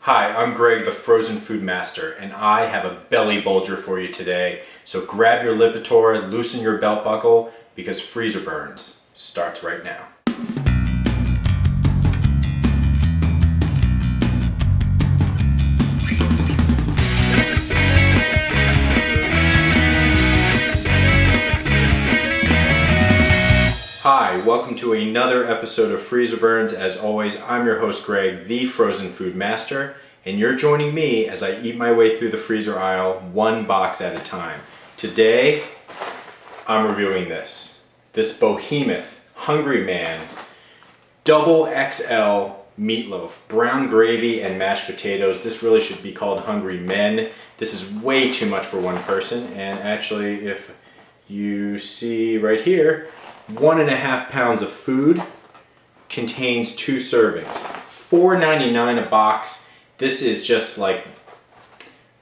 Hi, I'm Greg, the Frozen Food Master, and I have a belly bulger for you today. So grab your Lipitor, loosen your belt buckle, because Freezer Burns starts right now. Hi, welcome to another episode of Freezer Burns. As always, I'm your host Greg, the Frozen Food Master, and you're joining me as I eat my way through the freezer aisle one box at a time. Today, I'm reviewing this behemoth, Hungry Man, XXL meatloaf, brown gravy and mashed potatoes. This really should be called Hungry Men. This is way too much for one person, and actually, if you see right here, 1.5 pounds of food, contains 2 servings. $4.99 a box. This is just like,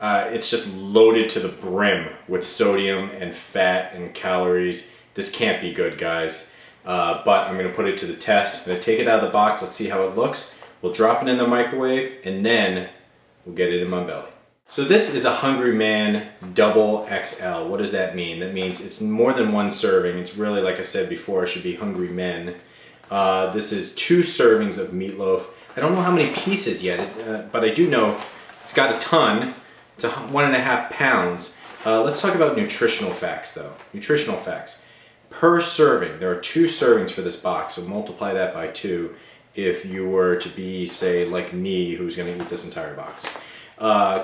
it's just loaded to the brim with sodium and fat and calories. This can't be good, guys. But I'm gonna put it to the test. I'm gonna take it out of the box, let's see how it looks. We'll drop it in the microwave and then we'll get it in my belly. So this is a Hungry Man XXL. What does that mean? That means it's more than 1 serving. It's really, like I said before, it should be Hungry Men. This is 2 servings of meatloaf. I don't know how many pieces yet, but I do know it's got a ton. It's 1.5 pounds. Let's talk about nutritional facts though. Nutritional facts. Per serving, there are 2 servings for this box, so multiply that by 2 if you were to be, say, like me, who's gonna eat this entire box.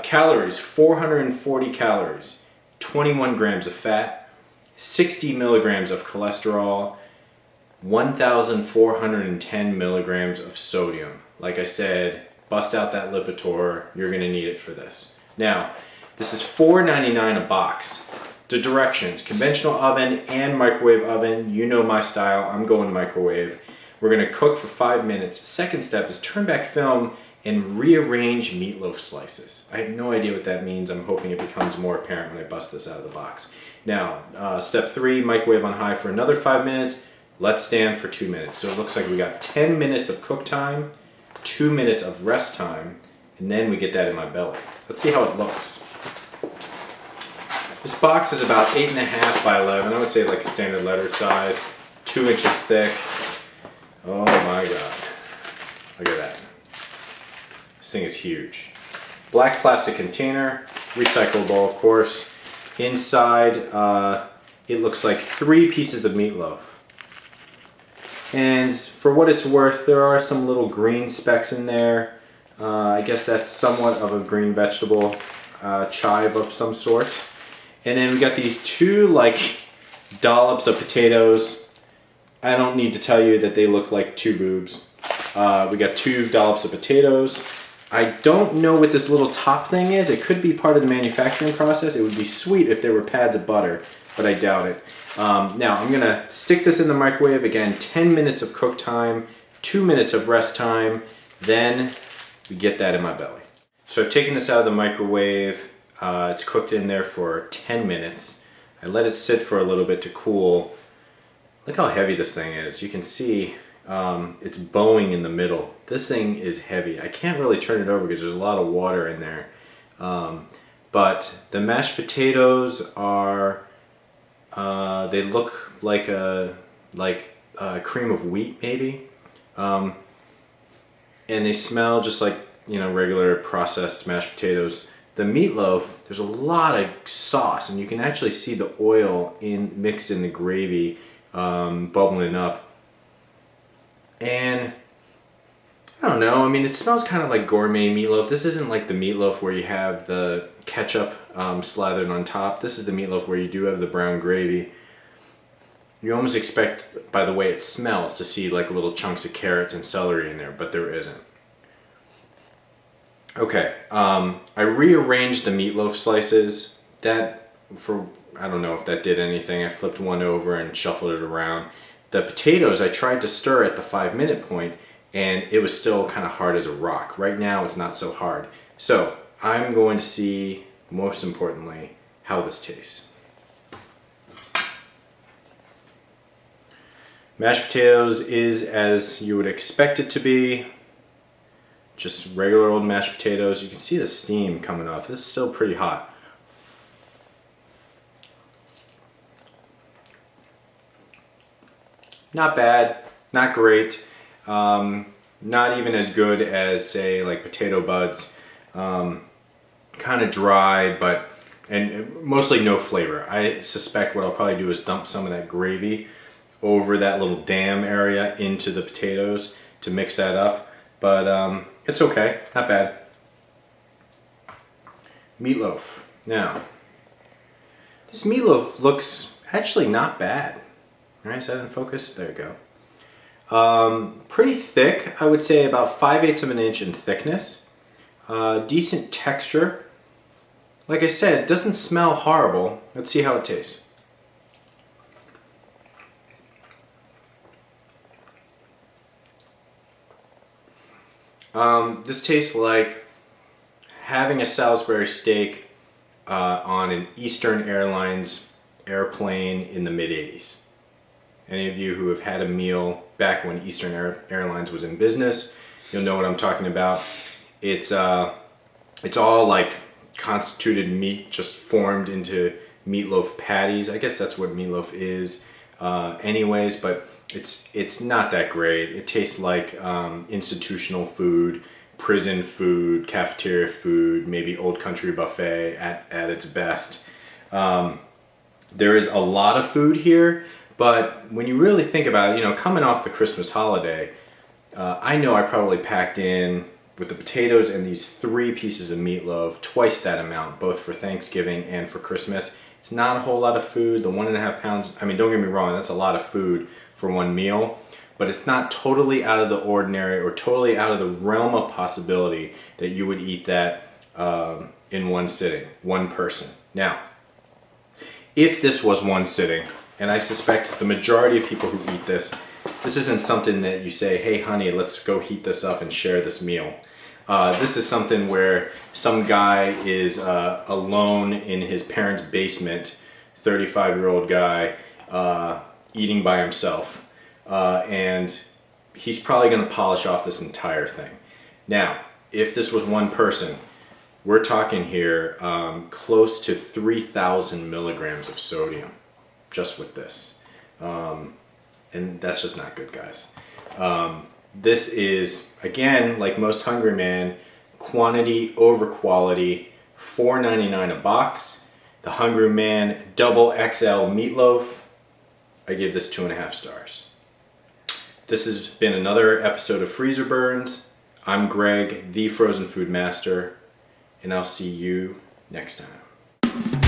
Calories, 440 calories, 21 grams of fat, 60 milligrams of cholesterol, 1,410 milligrams of sodium. Like I said, bust out that Lipitor, you're gonna need it for this. Now, this is $4.99 a box. The directions, conventional oven and microwave oven. You know my style, I'm going microwave. We're gonna cook for 5 minutes. Second step is turn back film and rearrange meatloaf slices. I have no idea what that means. I'm hoping it becomes more apparent when I bust this out of the box. Now, step 3, microwave on high for another 5 minutes. Let's stand for 2 minutes. So it looks like we got 10 minutes of cook time, 2 minutes of rest time, and then we get that in my belly. Let's see how it looks. This box is about 8.5 by 11. I would say like a standard letter size, 2 inches thick. Oh my God, look at that. This thing is huge. Black plastic container, recyclable of course. Inside, it looks like 3 pieces of meatloaf. And for what it's worth, there are some little green specks in there. I guess that's somewhat of a green vegetable, chive of some sort. And then we got these 2 like dollops of potatoes. I don't need to tell you that they look like 2 boobs. We got 2 dollops of potatoes. I don't know what this little top thing is. It could be part of the manufacturing process. It would be sweet if there were pads of butter, but I doubt it. Now I'm gonna stick this in the microwave. Again, 10 minutes of cook time, 2 minutes of rest time, then we get that in my belly. So I've taken this out of the microwave. It's cooked in there for 10 minutes. I let it sit for a little bit to cool. Look how heavy this thing is. You can see it's bowing in the middle. This thing is heavy. I can't really turn it over because there's a lot of water in there. But the mashed potatoes are, they look like a cream of wheat maybe. And they smell just like, you know, regular processed mashed potatoes. The meatloaf, there's a lot of sauce and you can actually see the oil mixed in the gravy, bubbling up. And I don't know, I mean, it smells kind of like gourmet meatloaf. This isn't like the meatloaf where you have the ketchup slathered on top. This is the meatloaf where you do have the brown gravy. You almost expect, by the way it smells, to see like little chunks of carrots and celery in there, but there isn't. Okay, I rearranged the meatloaf slices. I don't know if that did anything. I flipped one over and shuffled it around. The potatoes, I tried to stir at the 5-minute point and it was still kind of hard as a rock. Right now it's not so hard. So I'm going to see, most importantly, how this tastes. Mashed potatoes is as you would expect it to be. Just regular old mashed potatoes. You can see the steam coming off. This is still pretty hot. Not bad, not great, not even as good as, say, like potato buds. Kind of dry, and mostly no flavor. I suspect what I'll probably do is dump some of that gravy over that little dam area into the potatoes to mix that up. But it's okay, not bad. Meatloaf. Now, this meatloaf looks actually not bad. All right, is that in focus? There you go. Pretty thick, I would say about 5/8 of an inch in thickness. Decent texture. Like I said, it doesn't smell horrible. Let's see how it tastes. This tastes like having a Salisbury steak on an Eastern Airlines airplane in the mid-80s. Any of you who have had a meal back when Eastern Airlines was in business, you'll know what I'm talking about. It's all like constituted meat just formed into meatloaf patties. I guess that's what meatloaf is anyways, but it's not that great. It tastes like institutional food, prison food, cafeteria food, maybe old country buffet at its best. There is a lot of food here, but when you really think about it, coming off the Christmas holiday, I know I probably packed in, with the potatoes and these 3 pieces of meatloaf, twice that amount, both for Thanksgiving and for Christmas. It's not a whole lot of food. The 1.5 pounds, I mean, don't get me wrong, that's a lot of food for one meal, but it's not totally out of the ordinary or totally out of the realm of possibility that you would eat that in one sitting, one person. Now, if this was one sitting, and I suspect the majority of people who eat this isn't something that you say, hey honey, let's go heat this up and share this meal. This is something where some guy is alone in his parents' basement, 35-year-old guy, eating by himself. And he's probably gonna polish off this entire thing. Now, if this was one person, we're talking here close to 3,000 milligrams of sodium just with this. And that's just not good, guys. This is, again, like most Hungry Man, quantity over quality, $4.99 a box. The Hungry Man XXL meatloaf, I give this 2.5 stars. This has been another episode of Freezer Burns. I'm Greg, the Frozen Food Master, and I'll see you next time.